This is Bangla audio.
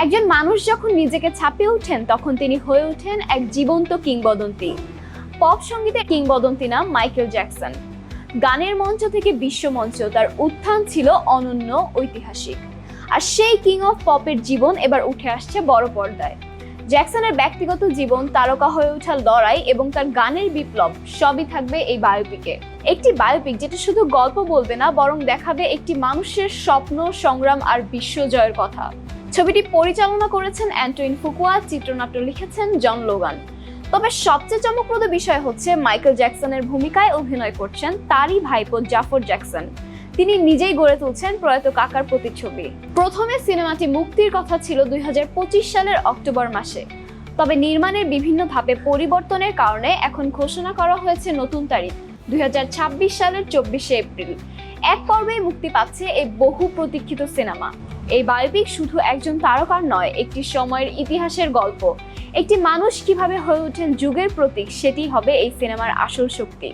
একজন মানুষ যখন নিজেকে ছাপিয়ে ওঠেন তখন তিনি হয়ে ওঠেন এক জীবন্ত কিংবদন্তি। পপ সঙ্গীতের কিংবদন্তি নাম মাইকেল জ্যাকসন। গানের মঞ্চ থেকে বিশ্বমঞ্চ তার উত্থান ছিল অনন্য, ঐতিহাসিক। আর সেই কিং অফ পপের জীবন এবার উঠে আসছে বড় পর্দায়। জ্যাকসনের ব্যক্তিগত জীবন, তারকা হয়ে ওঠার লড়াই এবং তার গানের বিপ্লব সবই থাকবে এই বায়োপিকে। একটি বায়োপিক যেটা শুধু গল্প বলবে না, বরং দেখাবে একটি মানুষের স্বপ্ন, সংগ্রাম আর বিশ্বজয়ের কথা। ছবিটি পরিচালনা করেছেন অ্যান্টনিও ফুকুয়া, চিত্রনাট্য লিখেছেন জন লোগান। তবে সবচেয়ে চমকপ্রদ বিষয় হচ্ছে মাইকেল জ্যাকসনের ভূমিকায় অভিনয় করছেন তারই ভাইপো জাফর জ্যাকসন। তিনি নিজেই গড়ে তুলছেন প্রয়াত কাকার প্রতিচ্ছবি। প্রথমে সিনেমাটি মুক্তির কথা ছিল 2025 সালের অক্টোবর মাসে, তবে নির্মাণের বিভিন্ন ধাপে পরিবর্তনের কারণে এখন ঘোষণা করা হয়েছে নতুন তারিখ 2026 সালের 24শে এপ্রিল। এক পর্বেই মুক্তি পাচ্ছে এই বহু প্রতীক্ষিত সিনেমা। এই বায়োপিক শুধু একজন তারকার নয়, একটি সময়ের ইতিহাসের গল্প। একটি মানুষ কিভাবে হয়ে ওঠেন যুগের প্রতীক, সেটি হবে এই সিনেমার আসল শক্তি।